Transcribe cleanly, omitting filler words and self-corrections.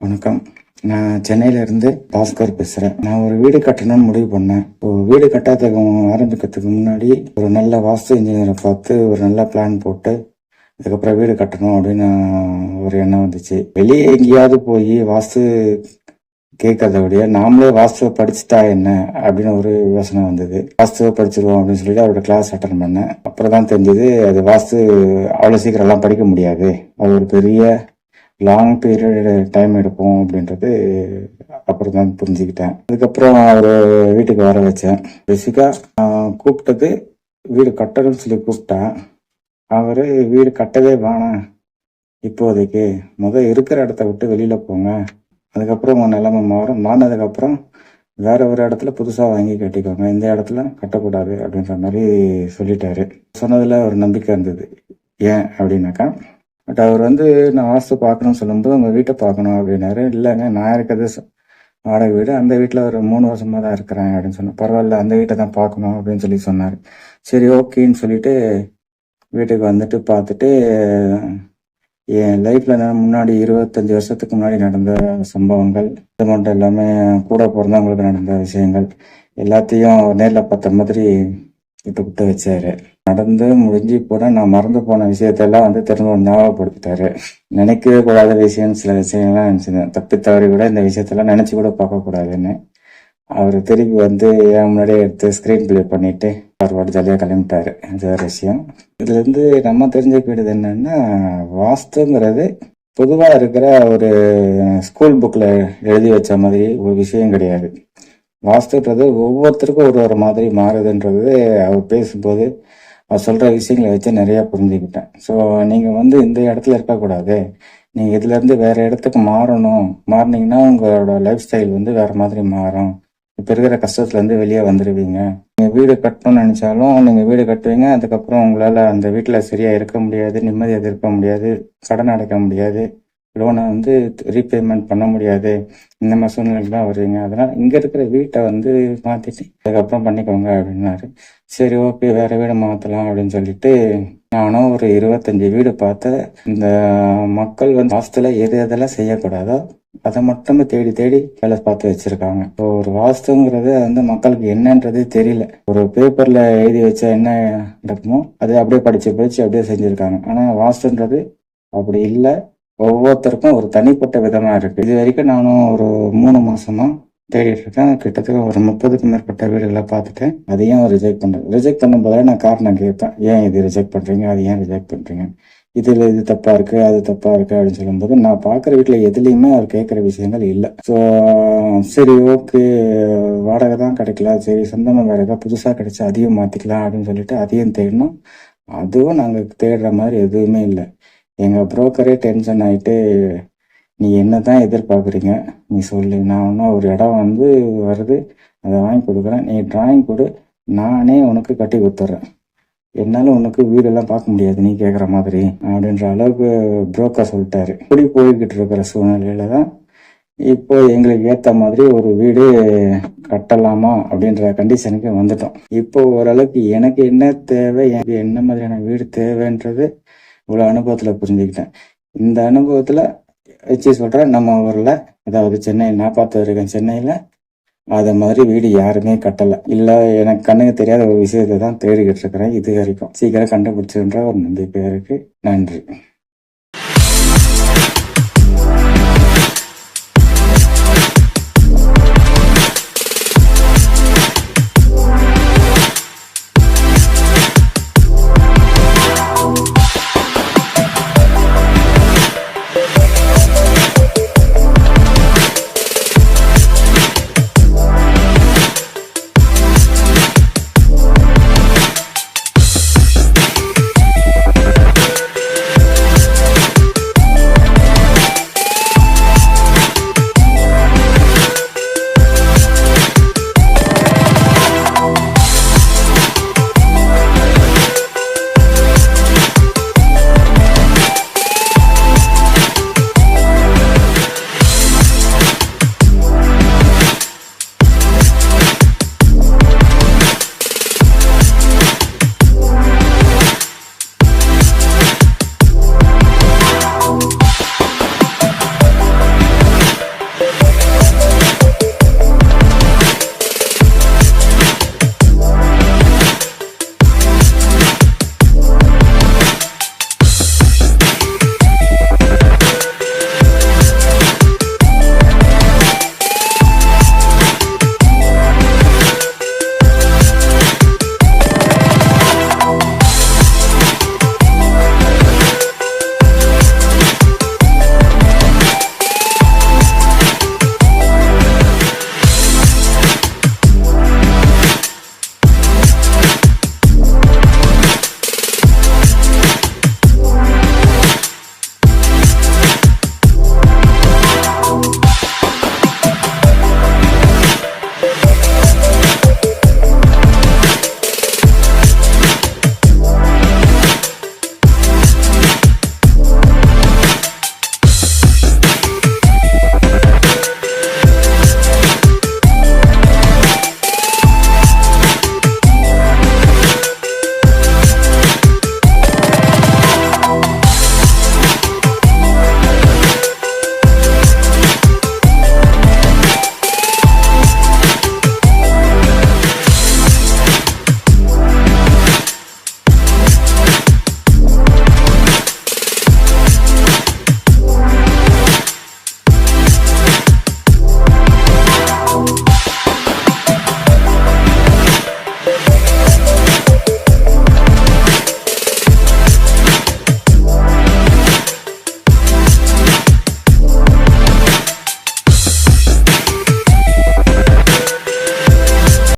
வணக்கம். நான் சென்னையில இருந்து பாஸ்கர் பேசுறேன். நான் ஒரு வீடு கட்டணும்னு முடிவு பண்ணேன். வீடு கட்டாததுக்கு ஆரம்பிக்கிறதுக்கு முன்னாடி ஒரு நல்ல வாஸ்து இன்ஜினியரை பார்த்து ஒரு நல்ல பிளான் போட்டு அதுக்கப்புறம் வீடு கட்டணும் அப்படின்னு ஒரு எண்ணம் வந்துச்சு. வெளியே எங்கேயாவது போய் வாஸ்து கேட்கறத விட நாமளே வாஸ்துவை படிச்சுட்டா என்ன அப்படின்னு ஒரு யோசனை வந்தது. வாஸ்துவை படிச்சிருவோம் அப்படின்னு சொல்லிட்டு அவரோட கிளாஸ் அட்டன் பண்ணேன். அப்புறம் தான் தெரிஞ்சது அது வாஸ்து அவ்வளோ சீக்கிரம் எல்லாம் படிக்க முடியாது, அது ஒரு பெரிய லாங் பீரியட் டைம் எடுப்போம் அப்படின்றது அப்புறம் தான் புரிஞ்சுக்கிட்டேன். அதுக்கப்புறம் அவர் வீட்டுக்கு வர வச்சேன். பேசிக்காக கூப்பிட்டது வீடு கட்டணும்னு சொல்லி கூப்பிட்டேன். அவர் வீடு கட்டவே வேணாம், இப்போதைக்கு இருக்கிற இடத்த விட்டு வெளியில் போங்க, அதுக்கப்புறம் உங்கள் நிலைமை மாறினதுக்கப்புறம் வேற ஒரு இடத்துல புதுசாக வாங்கி கட்டிக்கோங்க, இந்த இடத்துல கட்டக்கூடாது அப்படின்ற மாதிரி சொல்லிட்டாரு. சொன்னதில் ஒரு நம்பிக்கை இருந்தது. ஏன் அப்படின்னாக்கா, பட் அவர் நான் வாஸ்து பார்க்கணும்னு சொல்லும்போது உங்கள் வீட்டை பார்க்கணும் அப்படின்னாரு. இல்லைங்க, நான் இருக்கிறது வாடகை வீடு, அந்த வீட்டில் ஒரு 3 வருஷமாக தான் இருக்கிறேன் அப்படின்னு சொன்னேன். பரவாயில்ல, அந்த வீட்டை தான் பார்க்கணும் அப்படின்னு சொல்லி சொன்னார். சரி, ஓகேன்னு சொல்லிட்டு வீட்டுக்கு வந்துட்டு பார்த்துட்டு என் லைஃப்பில் நான் முன்னாடி 25 வருஷத்துக்கு முன்னாடி நடந்த சம்பவங்கள், இது மட்டும் எல்லாமே கூட பிறந்தவங்களுக்கு நடந்த விஷயங்கள் எல்லாத்தையும் நேரில் பார்த்த மாதிரி விட்டு வச்சாரு. நடந்து முடிஞ்சு கூட நான் மறந்து போன விஷயத்தெல்லாம் திரும்ப ஞாபகப்படுத்திட்டாரு. நினைக்கவே கூடாத விஷயம், சில விஷயங்கள்லாம் நினைச்சிருந்தேன். தப்பி தவறி கூட இந்த விஷயத்தெல்லாம் நினைச்சு கூட பார்க்க கூடாதுன்னு அவர் திருப்பி என் முன்னாடியே எடுத்து ஸ்கிரீன் பிளே பண்ணிட்டு அவர் ஜாலியாக கிளம்பிட்டாரு. அது ஒரு விஷயம். இதுல இருந்து நம்ம தெரிஞ்சுக்க வேண்டியது என்னன்னா, வாஸ்துங்கிறது பொதுவா இருக்கிற ஒரு ஸ்கூல் புக்ல எழுதி வச்ச மாதிரி ஒரு விஷயம் கிடையாது. வாஸ்துன்றது ஒவ்வொருத்தருக்கும் ஒரு மாதிரி மாறுதுன்றது அவர் பேசும்போது அவர் சொல்ற விஷயங்களை வச்சு நிறைய புரிஞ்சுக்கிட்டேன். ஸோ நீங்க இந்த இடத்துல இருக்கக்கூடாது, நீங்க இதுல இருந்து வேற இடத்துக்கு மாறினீங்கன்னா உங்களோட லைஃப் ஸ்டைல் வேற மாதிரி மாறும். இப்ப இருக்கிற கஷ்டத்துல இருந்து வெளியே வந்துடுவீங்க. நீங்க வீடு கட்டணும்னு நினைச்சாலும் நீங்க வீடு கட்டுவீங்க, அதுக்கப்புறம் உங்களால அந்த வீட்டுல சரியா இருக்க முடியாது, நிம்மதியாக இருக்க முடியாது, கடன் அடைக்க முடியாது, லோனை ரீபேமெண்ட் பண்ண முடியாது. இந்த மாதிரி சூழ்நிலைக்கு தான் வருவீங்க. அதனால இங்க இருக்கிற வீட்டை மாத்திட்டு அதுக்கப்புறம் பண்ணிக்கோங்க அப்படின்னாரு. சரி, ஓகே, வேற வீடு மாத்தலாம் அப்படின்னு சொல்லிட்டு நானும் ஒரு 25 வீடு பார்த்தேன். இந்த மக்கள் வாஸ்துல எது எதெல்லாம் செய்யக்கூடாதோ அதை மட்டுமே தேடி தேடி வேலை பார்த்து வச்சிருக்காங்க. ஒரு வாஸ்துங்கிறது மக்களுக்கு என்னன்றது தெரியல. ஒரு பேப்பர்ல எழுதி வச்சா என்ன நடக்குமோ அது அப்படியே படிச்சு அப்படியே செஞ்சிருக்காங்க. ஆனா வாஸ்துன்றது அப்படி இல்லை. ஒவ்வொருத்தருக்கும் ஒரு தனிப்பட்ட விதமா இருக்கு. இது வரைக்கும் நானும் ஒரு 3 மாசமா தேடிட்டு இருக்கேன். கிட்டத்தட்ட ஒரு 30க்கும் மேற்பட்ட வீடுகளை பார்த்துட்டேன். அதையும் ரிஜெக்ட் பண்றேன். ரிஜெக்ட் பண்ணும்போது நான் காரணம் கேட்பேன். ஏன் இது ரிஜெக்ட் பண்றீங்க, அது ஏன் ரிஜெக்ட் பண்றீங்க, இது தப்பா இருக்கு, அது தப்பா இருக்கு அப்படின்னு சொல்லும்போது நான் பாக்குற வீட்டுல எதுலையுமே அவர் கேட்கிற விஷயங்கள் இல்லை. ஸோ சரி, ஓகே, வாடகை தான் கிடைக்கல, சரி சொந்தமா வேற ஏதாவது புதுசா கிடைச்சா அதையும் மாத்திக்கலாம் அப்படின்னு சொல்லிட்டு அதையும் தேடணும். அதுவும் நாங்க தேடுற மாதிரி எதுவுமே இல்லை. எங்க புரோக்கரே டென்ஷன் ஆயிட்டு, நீ என்னதான் எதிர்பார்க்குறீங்க, நீ சொல்லு, நான் இன்னும் ஒரு இடம் வருது, அதை வாங்கி கொடுக்குறேன், நீ டிராயிங் கொடு, நானே உனக்கு கட்டி கொடுத்துட்றேன், என்னால உனக்கு வீடெல்லாம் பார்க்க முடியாது நீ கேட்குற மாதிரி அப்படின்ற அளவுக்கு புரோக்கர் சொல்லிட்டாரு. இப்படி போய்கிட்டு இருக்கிற சூழ்நிலையில தான் இப்போ எங்களுக்கு ஏற்ற மாதிரி ஒரு வீடு கட்டலாமா அப்படின்ற கண்டிஷனுக்கு வந்துட்டோம். இப்போ ஓரளவுக்கு எனக்கு என்ன தேவை, எனக்கு என்ன மாதிரியான வீடு தேவைன்றது இவ்வளோ அனுபவத்தில் புரிஞ்சுக்கிட்டேன். இந்த அனுபவத்தில் வச்சு சொல்கிறேன், நம்ம ஊரில், அதாவது சென்னை, நான் பார்த்து இருக்கேன், சென்னையில் அதை மாதிரி வீடு யாருமே கட்டலை. இல்லை, எனக்கு கண்ணுக்கு தெரியாத ஒரு விஷயத்தை தான் தேடிக்கிட்டு இருக்கிறேன். இது வரைக்கும் சீக்கிரம் கண்டுபிடிச்சுன்ற ஒரு நம்பிக்கை இருக்கு. நன்றி.